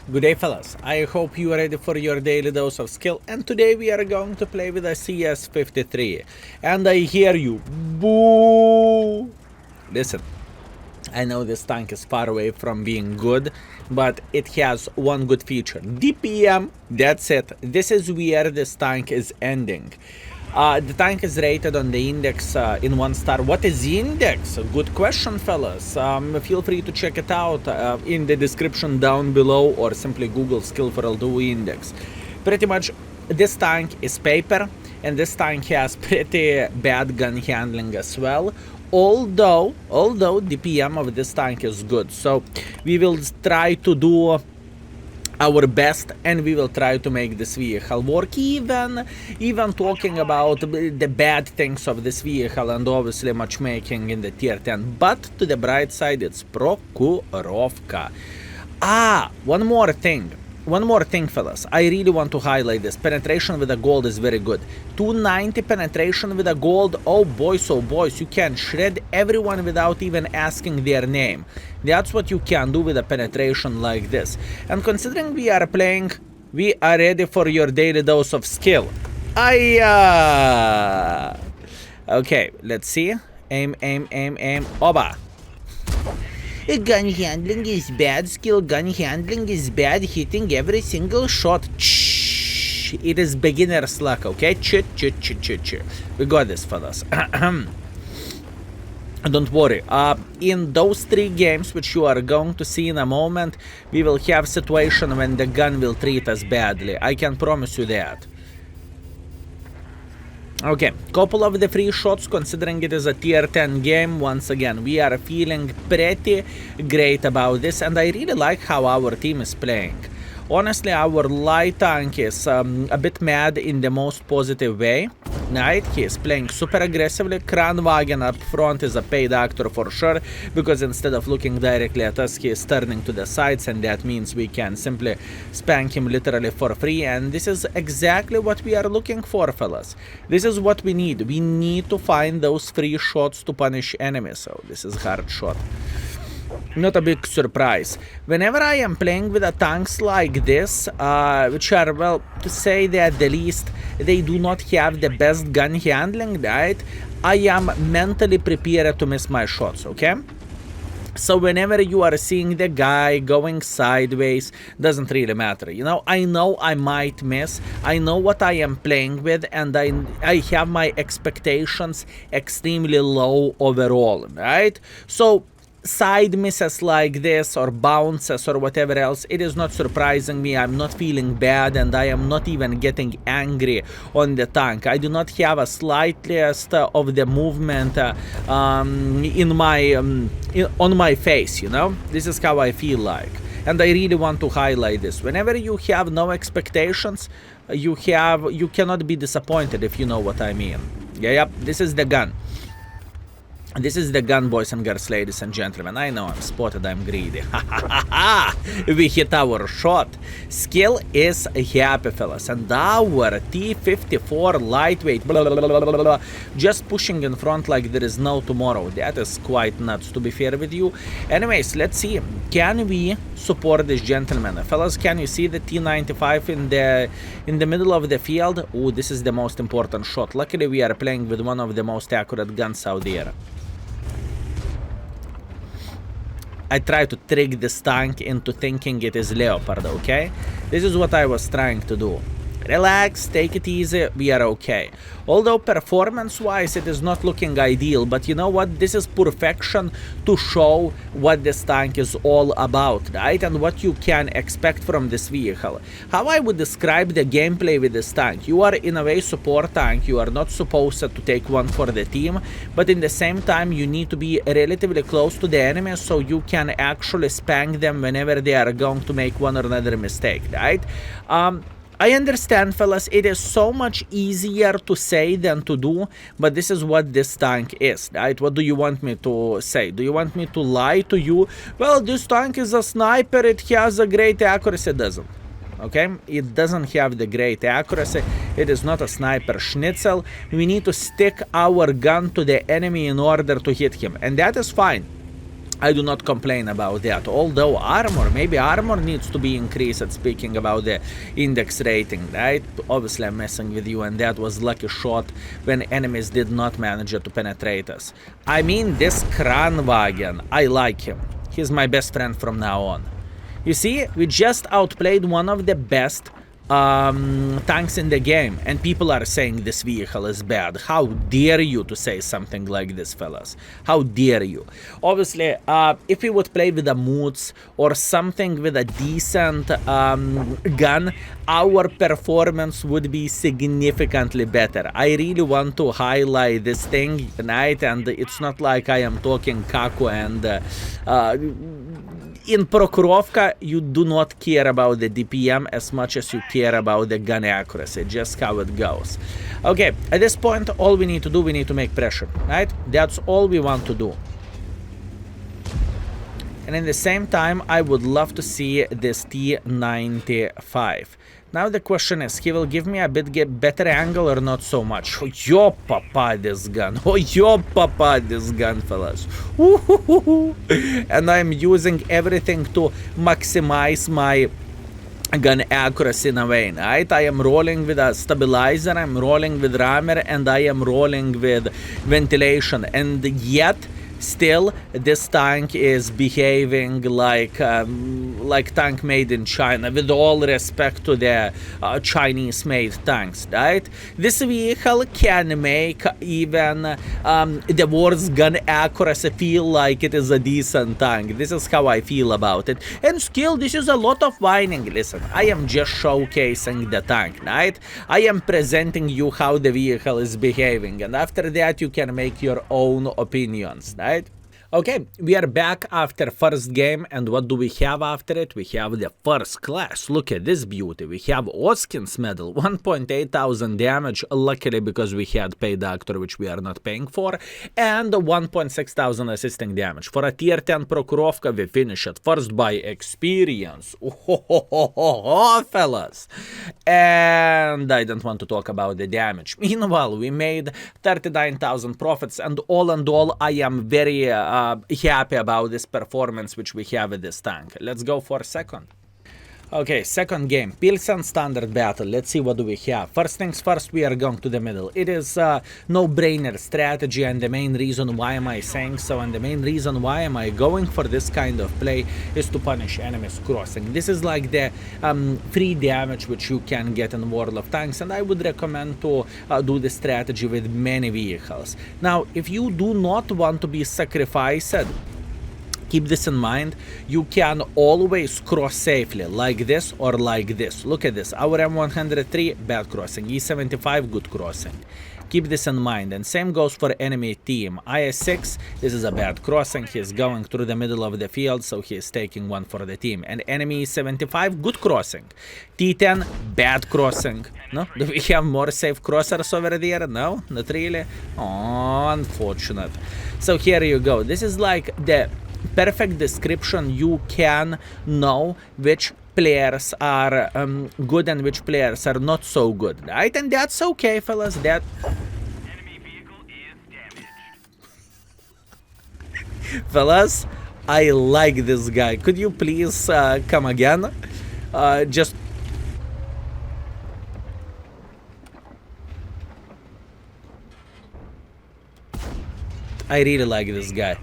Good day, fellas. I hope you are ready for your daily dose of skill, and today we are going to play with a CS-53. And I hear you. Boo! Listen, I know this tank is far away from being good, but it has one good feature. DPM, that's it. This is where this tank is ending. The tank is rated on the index in 1 star. What is the index? Good question, fellas. Feel free to check it out in the description down below, or simply Google skill for L2 index. Pretty much this tank is paper, and this tank has pretty bad gun handling as well. Although the PM of this tank is good, so we will try to do our best, and we will try to make this vehicle work, even talking about the bad things of this vehicle and obviously matchmaking in the tier 10. But to the bright side, it's Prokurovka. One more thing, fellas. I really want to highlight this. Penetration with a gold is very good. 290 penetration with a gold. Oh boys, you can shred everyone without even asking their name. That's what you can do with a penetration like this. And considering we are playing, we are ready for your daily dose of skill. Okay, let's see. Aim. Oba. Gun handling is bad, skill gun handling is bad, hitting every single shot. Shh. It is beginner's luck, okay? Chit. We got this, fellas. Don't worry. In those 3 games, which you are going to see in a moment, we will have situation when the gun will treat us badly. I can promise you that. Okay, couple of the free shots, considering it is a tier 10 game. Once again, we are feeling pretty great about this, and I really like how our team is playing. Honestly, our light tank is a bit mad in the most positive way. Right? He is playing super aggressively. Kranwagen up front is a paid actor for sure, because instead of looking directly at us, he is turning to the sides, and that means we can simply spank him literally for free. And this is exactly what we are looking for, fellas. This is what we need. We need to find those free shots to punish enemies. So this is hard shot. Not a big surprise. Whenever I am playing with tanks like this, which are, well, to say that the least, they do not have the best gun handling, right? I am mentally prepared to miss my shots, okay? So whenever you are seeing the guy going sideways, doesn't really matter. You know I might miss. I know what I am playing with, and I have my expectations extremely low overall, right? So side misses like this, or bounces, or whatever else, it is not surprising me. I'm not feeling bad, and I am not even getting angry on the tank. I do not have a slightest of the movement on my face, you know? This is how I feel like. And I really want to highlight this. Whenever you have no expectations, you cannot be disappointed, if you know what I mean. Yep, this is the gun. This is the gun, boys and girls, ladies and gentlemen. I know I'm spotted, I'm greedy. We hit our shot. Skill is happy, fellas. And our T-54 lightweight, just pushing in front like there is no tomorrow. That is quite nuts, to be fair with you. Anyways, let's see. Can we support this gentleman? Fellas, can you see the T-95 in the middle of the field? Oh, this is the most important shot. Luckily, we are playing with one of the most accurate guns out there. I try to trick this tank into thinking it is Leopard, okay? This is what I was trying to do. Relax, take it easy, we are okay. Although performance-wise it is not looking ideal, but you know what? This is perfection to show what this tank is all about, right? And what you can expect from this vehicle. How I would describe the gameplay with this tank: you are in a way support tank, you are not supposed to take one for the team, but in the same time you need to be relatively close to the enemy so you can actually spank them whenever they are going to make one or another mistake, right? I understand, fellas, it is so much easier to say than to do, but this is what this tank is, right? What do you want me to say? Do you want me to lie to you? Well, this tank is a sniper, it has a great accuracy. It doesn't. Okay, it doesn't have the great accuracy. It is not a sniper schnitzel. We need to stick our gun to the enemy in order to hit him, and that is fine. I do not complain about that. Although armor, maybe armor needs to be increased, speaking about the index rating, right? Obviously I'm messing with you, and that was lucky shot when enemies did not manage to penetrate us. I mean, this Kranwagen, I like him. He's my best friend from now on. You see, we just outplayed one of the best tanks in the game, and people are saying this vehicle is bad. How dare you to say something like this, fellas? How dare you? Obviously, if we would play with a moods or something with a decent gun, our performance would be significantly better. I really want to highlight this thing tonight, and it's not like I am talking Kaku and in Prokhorovka, you do not care about the DPM as much as you care about the gun accuracy, just how it goes. Okay, at this point, all we need to do, we need to make pressure, right? That's all we want to do. And in the same time, I would love to see this T-95. Now the question is, he will give me a bit better angle or not so much? Oh, yo papa this gun. Oh, yo papa this gun, fellas. And I'm using everything to maximize my gun accuracy in a way, right? I am rolling with a stabilizer, I'm rolling with rammer, and I am rolling with ventilation. And yet, still, this tank is behaving like tank made in China, with all respect to the Chinese-made tanks, right? This vehicle can make even the worst gun accuracy feel like it is a decent tank. This is how I feel about it. And still, this is a lot of whining. Listen, I am just showcasing the tank, right? I am presenting you how the vehicle is behaving, and after that, you can make your own opinions, right? Okay, we are back after first game, and what do we have after it? We have the first class. Look at this beauty. We have Oskin's medal, 1.8 thousand damage, luckily because we had pay doctor, which we are not paying for, and 1.6 thousand assisting damage. For a tier 10 Prokhorovka, we finish it first by experience. Oh, fellas. And I don't want to talk about the damage. Meanwhile, we made 39,000 profits, and all, I am very happy about this performance which we have with this tank. Let's go for second. Okay, second game, Pilsen standard battle. Let's see what do we have. First things first, we are going to the middle. It is a no-brainer strategy, and the main reason why am I saying so, and the main reason why am I going for this kind of play is to punish enemies crossing. This is like the free damage which you can get in World of Tanks, and I would recommend to do this strategy with many vehicles. Now, if you do not want to be sacrificed, keep this in mind, you can always cross safely, like this or like this. Look at this, our M103, bad crossing, E75, good crossing. Keep this in mind, and same goes for enemy team. IS-6, this is a bad crossing, he is going through the middle of the field, so he is taking one for the team. And enemy E75, good crossing. T10, bad crossing. No? Do we have more safe crossers over there? No? Not really? Oh, unfortunate. So here you go, this is like the perfect description. You can know which players are good and which players are not so good, right? And that's okay, fellas. That enemy vehicle is damaged. Fellas, I like this guy. Could you please come again? Just I really like this guy.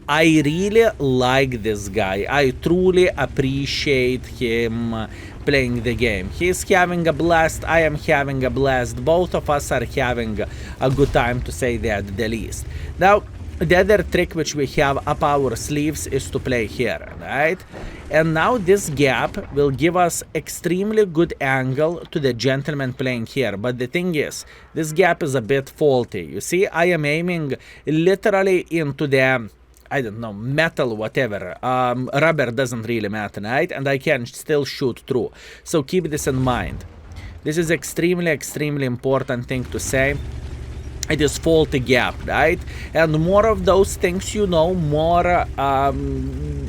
I really like this guy. I truly appreciate him playing the game. He's having a blast. I am having a blast. Both of us are having a good time, to say that the least. Now, the other trick which we have up our sleeves is to play here, right? And now this gap will give us extremely good angle to the gentleman playing here. But the thing is, this gap is a bit faulty. You see, I am aiming literally into the, I don't know, metal, whatever. Rubber doesn't really matter, right? And I can still shoot through. So keep this in mind. This is extremely important thing to say. it is faulty gap, right? And more of those things, you know, more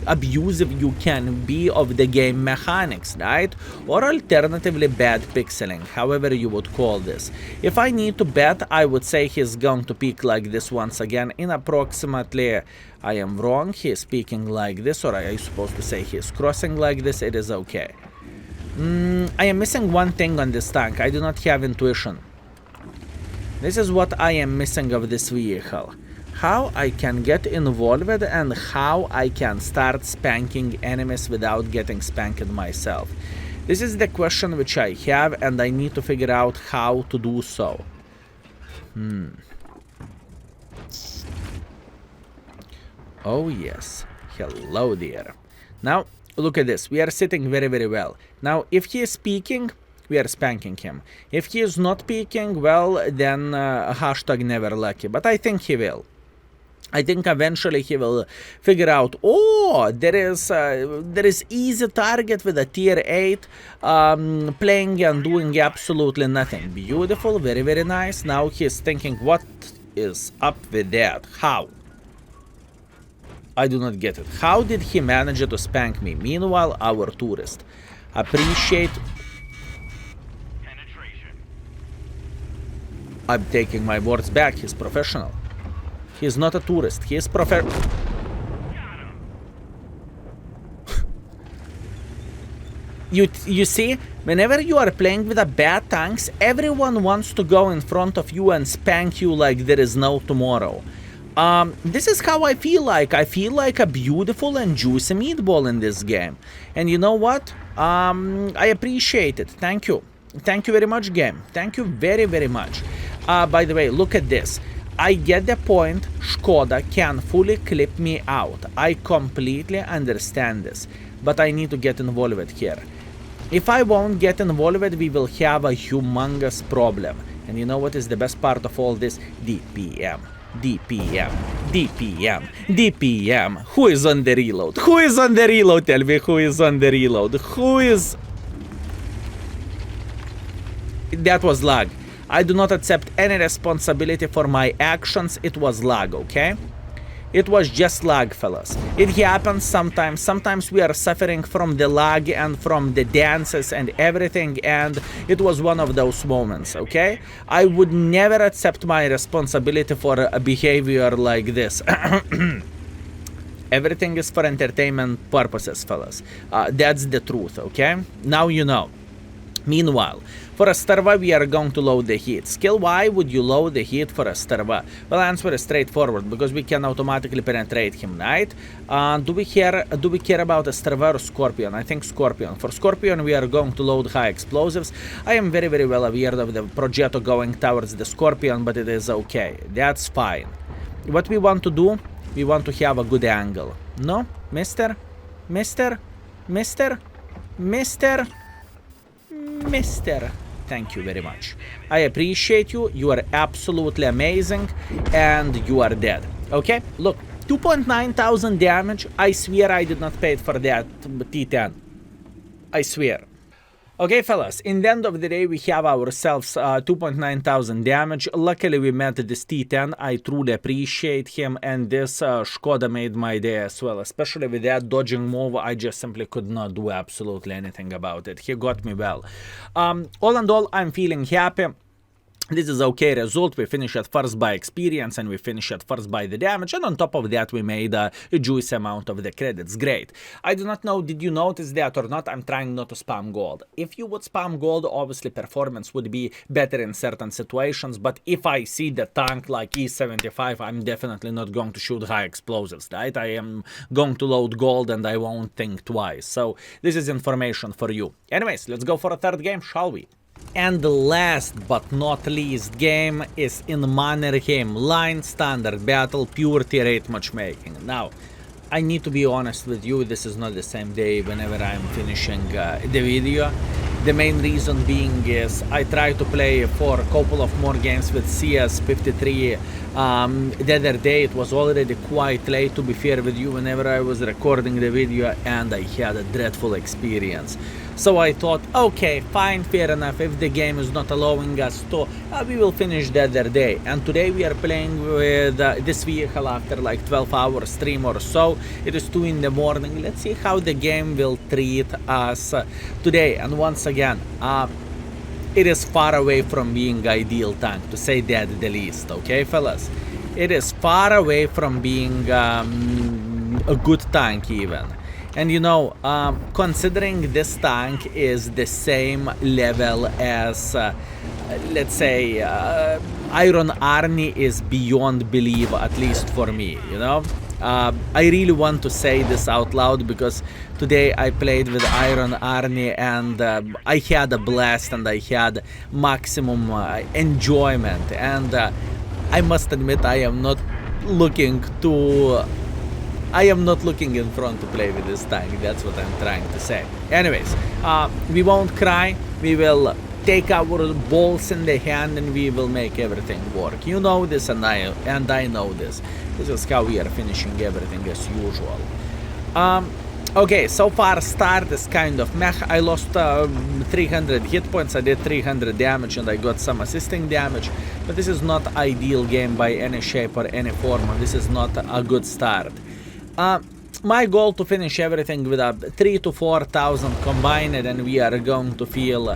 abusive you can be of the game mechanics, right? Or alternatively bad pixeling, however you would call this. If I need to bet, I would say he's going to peak like this once again in approximately, I am wrong, he is peaking like this, or I supposed to say he is crossing like this. It is okay. I am missing one thing on this tank. I do not have intuition. This is what I am missing of this vehicle. How I can get involved and how I can start spanking enemies without getting spanked myself. This is the question which I have, and I need to figure out how to do so. Oh yes, hello there. Now, look at this, we are sitting very, very well. Now, if he is peeking, we are spanking him. If he is not peeking, well, then hashtag never lucky. But I think he will. I think eventually he will figure out, oh, there is easy target with a tier 8 playing and doing absolutely nothing. Beautiful, very, very nice. Now he's thinking, what is up with that? How? I do not get it. How did he manage to spank me? Meanwhile, our tourist. Appreciate... I'm taking my words back. He's professional. He's not a tourist. He is You see, whenever you are playing with a bad tanks, everyone wants to go in front of you and spank you like there is no tomorrow. This is how I feel like. I feel like a beautiful and juicy meatball in this game. And you know what? I appreciate it. Thank you. Thank you very much, game. Thank you very, very much. By the way, look at this. I get the point. Skoda can fully clip me out. I completely understand this. But I need to get involved here. If I won't get involved, we will have a humongous problem. And you know what is the best part of all this? DPM. DPM. DPM. DPM. Who is on the reload? Who is on the reload? Tell me who is on the reload. Who is... That was lag. I do not accept any responsibility for my actions. It was lag, okay? It was just lag, fellas. It happens sometimes. Sometimes we are suffering from the lag and from the dances and everything, and it was one of those moments, okay? I would never accept my responsibility for a behavior like this. Everything is for entertainment purposes, fellas. That's the truth, okay? Now you know. Meanwhile, for a Starva, we are going to load the heat. Skill, why would you load the heat for a Starva? Well, answer is straightforward, because we can automatically penetrate him, right? Do we care about a Starva or Scorpion? I think Scorpion. For Scorpion, we are going to load high explosives. I am very, very well aware of the Progetto going towards the Scorpion, but it is okay. That's fine. What we want to do, we want to have a good angle. No? Mister? Mister? Mister? Mister? Mister, thank you very much. I appreciate you. You are absolutely amazing, and you are dead. Okay, look, 2,900 damage. I swear I did not pay for that T10. I swear. Okay, fellas, in the end of the day, we have ourselves 2,900 damage. Luckily, we met this T10. I truly appreciate him, and this Skoda made my day as well. Especially with that dodging move, I just simply could not do absolutely anything about it. He got me well. All in all, I'm feeling happy. This is okay result. We finished at first by experience, and we finished at first by the damage, and on top of that we made a juicy amount of the credits. Great. I do not know, did you notice that or not? I'm trying not to spam gold. If you would spam gold, obviously performance would be better in certain situations, but if I see the tank like E-75, I'm definitely not going to shoot high explosives, right? I am going to load gold and I won't think twice. So this is information for you. Anyways, let's go for a third game, shall we? And the last but not least game is in Mannerheim Line Standard Battle Pure Tier 8 Matchmaking. Now, I need to be honest with you, this is not the same day whenever I'm finishing the video. The main reason being is I try to play for a couple of more games with CS-53 The other day it was already quite late, to be fair with you, whenever I was recording the video, and I had a dreadful experience. So I thought, okay, fine, fair enough, if the game is not allowing us to, we will finish the other day. And today we are playing with this vehicle after like 12-hour stream or so. It is 2 in the morning. Let's see how the game will treat us today. And once again, it is far away from being ideal tank, to say that the least, okay, fellas? It is far away from being a good tank even. And you know, considering this tank is the same level as, let's say, Iron Arnie is beyond belief, at least for me, you know? I really want to say this out loud because today I played with Iron Arnie and I had a blast and I had maximum enjoyment. And I must admit I am not looking in front to play with this tank. That's what I'm trying to say. Anyways, we won't cry. We will take our balls in the hand and we will make everything work. You know this and I know this. This is how we are finishing everything as usual. Okay, so far start is kind of meh. I lost 300 hit points, I did 300 damage and I got some assisting damage. But this is not ideal game by any shape or any form. This is not a good start. My goal to finish everything with a 3,000 to 4,000 combined, and we are going to feel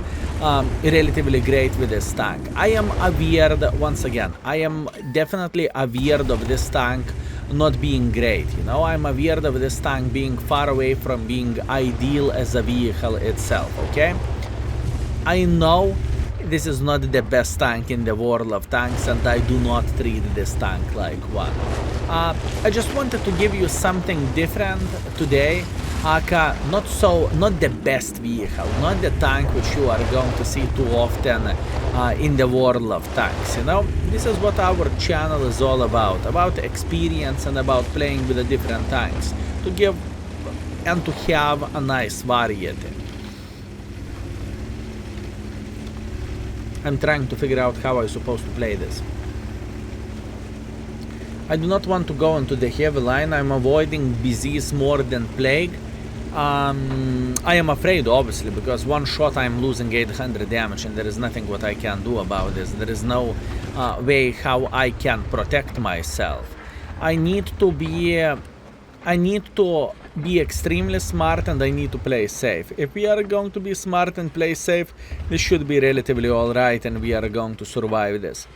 relatively great with this tank. I am aware that, once again, I am definitely aware of this tank not being great, you know. I'm aware of this tank being far away from being ideal as a vehicle itself, okay? I know this is not the best tank in the world of tanks, and I do not treat this tank like one. I just wanted to give you something different today. Aka, not the best vehicle, not the tank which you are going to see too often in the world of tanks, you know. This is what our channel is all about experience and about playing with the different tanks, to give and to have a nice variety. I'm trying to figure out how I'm supposed to play this. I do not want to go into the heavy line. I'm avoiding disease more than plague. I am afraid, obviously, because one shot I'm losing 800 damage and there is nothing what I can do about this. There is no way how I can protect myself. I need to be extremely smart and I need to play safe. If we are going to be smart and play safe, this should be relatively alright and we are going to survive this.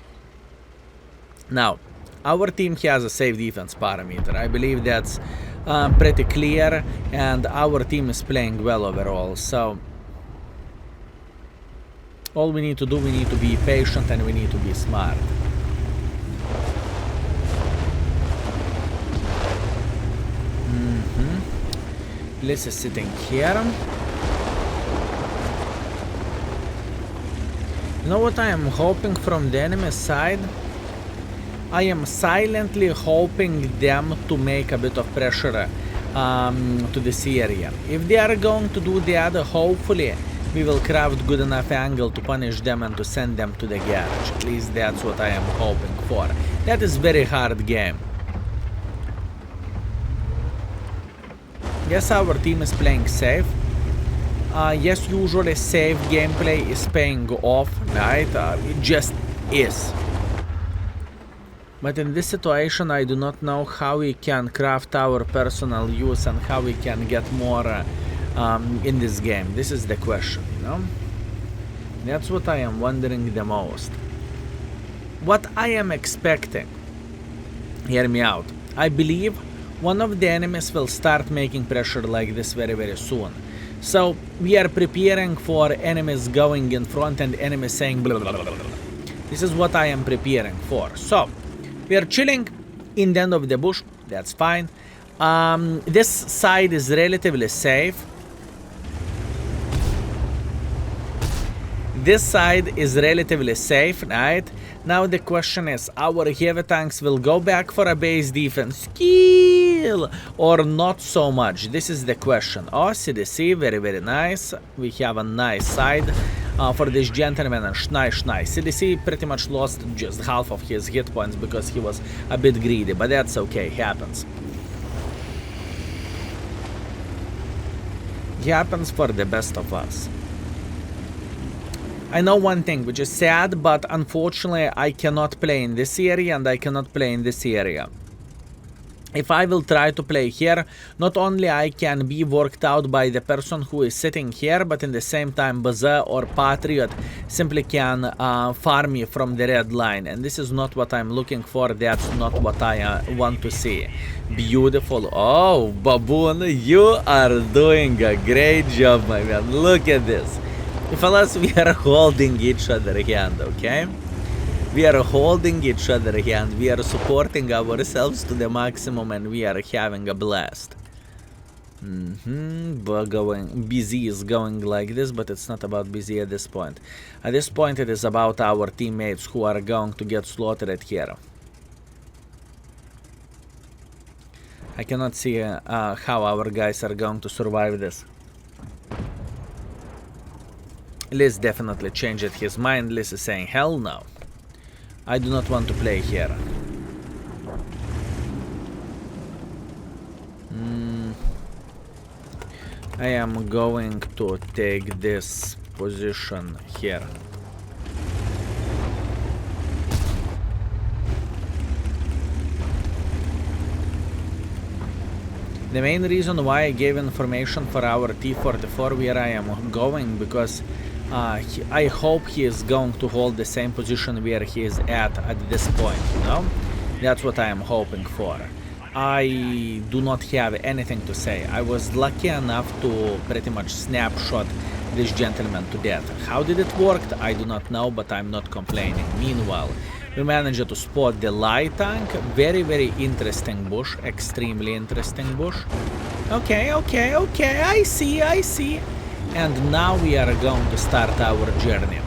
Now, our team has a safe defense parameter. I believe that's pretty clear, and our team is playing well overall. So all we need to do, we need to be patient and we need to be smart. Liz is sitting here. You know what I am hoping from the enemy side? I am silently hoping them to make a bit of pressure to this area. If they are going to do that, hopefully we will craft good enough angle to punish them and to send them to the garage. At least that's what I am hoping for. That is very hard game. Yes, our team is playing safe. Yes, usually safe gameplay is paying off, right? It just is. But in this situation, I do not know how we can craft our personal use and how we can get more in this game. This is the question, you know? That's what I am wondering the most. What I am expecting, hear me out, I believe one of the enemies will start making pressure like this very, very soon. So we are preparing for enemies going in front and enemies saying blah, blah, blah, blah. This is what I am preparing for. So we are chilling in the end of the bush, that's fine. This side is relatively safe. This side is relatively safe, right? Now the question is, our heavy tanks will go back for a base defense kill or not so much? This is the question. Oh, CDC, very, very nice. We have a nice side. for this gentleman, and Schnei. CDC pretty much lost just half of his hit points because he was a bit greedy, but that's okay, happens. Happens for the best of us. I know one thing, which is sad, but unfortunately I cannot play in this area and I cannot play in this area. If I will try to play here, not only I can be worked out by the person who is sitting here, but in the same time Bazaar or Patriot simply can farm me from the red line. And this is not what I'm looking for, that's not what I want to see. Beautiful. Oh, Baboon, you are doing a great job, my man. Look at this. Fellas, we are holding each other hand, okay? We are holding each other hand, we are supporting ourselves to the maximum, and we are having a blast. BZ is going like this, but it's not about BZ at this point. At this point it is about our teammates who are going to get slaughtered here. I cannot see how our guys are going to survive this. Liz definitely changed his mind. Liz is saying, hell no. I do not want to play here. I am going to take this position here. The main reason why I gave information for our T-44 where I am going, because I hope he is going to hold the same position where he is at this point, you know? That's what I am hoping for. I do not have anything to say. I was lucky enough to pretty much snapshot this gentleman to death. How did it work? I do not know, but I'm not complaining. Meanwhile, we managed to spot the light tank. Very, very interesting bush. Extremely interesting bush. Okay, I see. And now we are going to start our journey.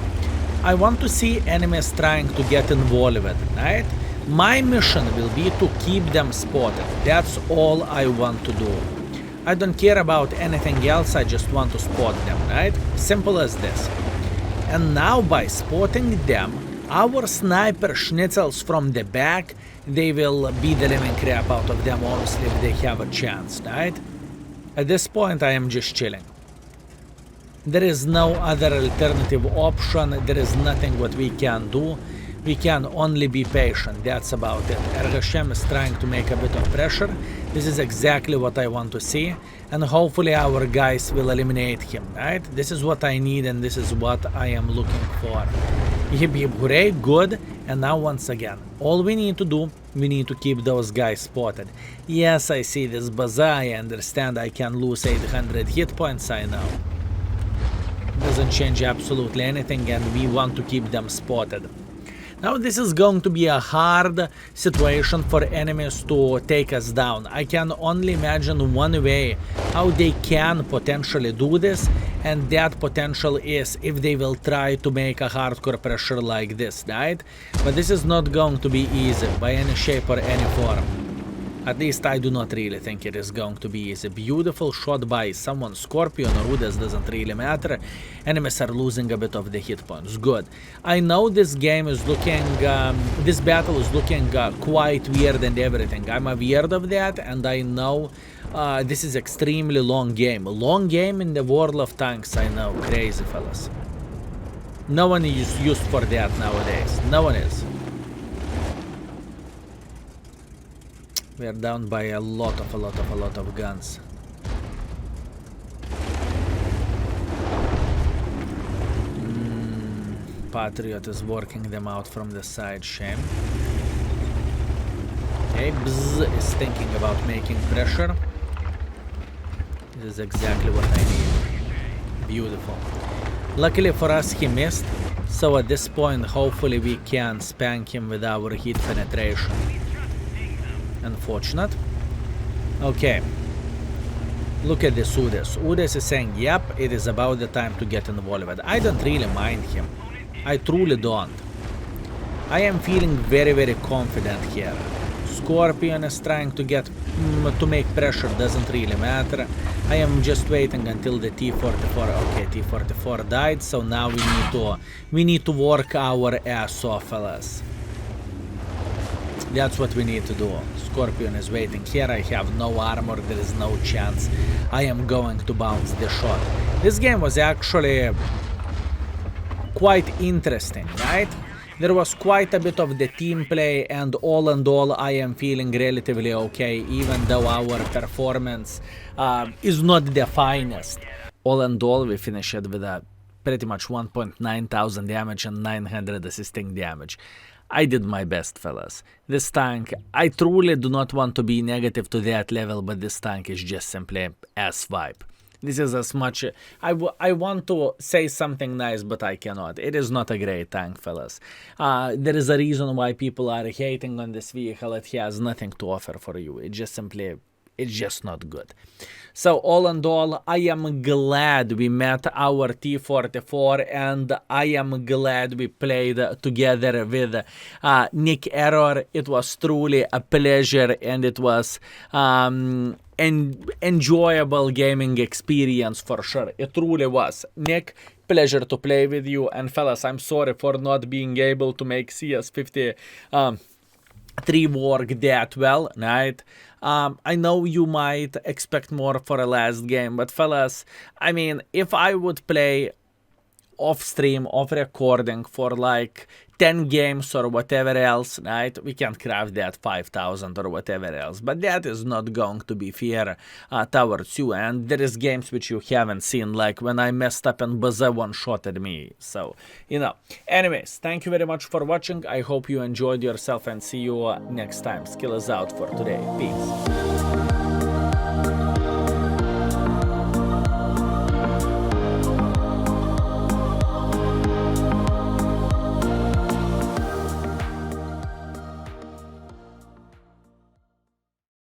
I want to see enemies trying to get involved, right? My mission will be to keep them spotted. That's all I want to do. I don't care about anything else, I just want to spot them, right? Simple as this. And now by spotting them, our sniper schnitzels from the back, they will beat the living crap out of them, honestly, if they have a chance, right? At this point, I am just chilling. There is no other alternative option, there is nothing what we can do. We can only be patient, that's about it. Ergashem is trying to make a bit of pressure. This is exactly what I want to see. And hopefully our guys will eliminate him, right? This is what I need and this is what I am looking for. Yip yip hooray, good. And now once again, all we need to do, we need to keep those guys spotted. Yes, I see this bazaar, I understand I can lose 800 hit points, I know. Doesn't change absolutely anything and we want to keep them spotted. Now this is going to be a hard situation for enemies to take us down. I can only imagine one way how they can potentially do this, and that potential is if they will try to make a hardcore pressure like this, right? But this is not going to be easy by any shape or any form. At least I do not really think it is going to be easy. Beautiful shot by someone, Scorpion or Rudes, doesn't really matter. Enemies are losing a bit of the hit points. Good. I know this game is looking, this battle is looking quite weird and everything. I'm aware of that, and I know this is extremely long game. Long game in the world of tanks, I know. Crazy fellas. No one is used for that nowadays. No one is. We are down by a lot of guns. Patriot is working them out from the side, shame. Okay, Bzz is thinking about making pressure. This is exactly what I need. Beautiful. Luckily for us, he missed. So at this point, hopefully we can spank him with our heat penetration. Unfortunate. Okay. Look at this Udes. Udes is saying, yep, it is about the time to get involved. I don't really mind him. I truly don't. I am feeling very confident here. Scorpion is trying to get to make pressure, doesn't really matter. I am just waiting until the T-44. Okay, T-44 died, so now we need to work our ass off, fellas. That's what we need to do. Scorpion is waiting here. I have no armor. There is no chance I am going to bounce the shot. This game was actually quite interesting, right? There was quite a bit of the team play, and all in all, I am feeling relatively okay, even though our performance is not the finest. All in all, we finished with a pretty much 1.9 thousand damage and 900 assisting damage. I did my best, fellas. This tank, I truly do not want to be negative to that level, but this tank is just simply ass vibe. This is as much... I want to say something nice, but I cannot. It is not a great tank, fellas. There is a reason why people are hating on this vehicle. It has nothing to offer for you. It just simply... It's just not good. So all in all, I am glad we met our T-44, and I am glad we played together with Nick Error. It was truly a pleasure, and it was an enjoyable gaming experience for sure. It truly was. Nick, pleasure to play with you, and fellas, I'm sorry for not being able to make CS-53 work that well, right? I know you might expect more for a last game, but fellas, I mean, if I would play off stream, off recording for like 10 games or whatever else, right, we can craft that 5,000 or whatever else, but that is not going to be fair towards you, and there is games which you haven't seen, like when I messed up and Baza one-shotted me, so, you know. Anyways, thank you very much for watching. I hope you enjoyed yourself, and see you next time. Skill is out for today. Peace.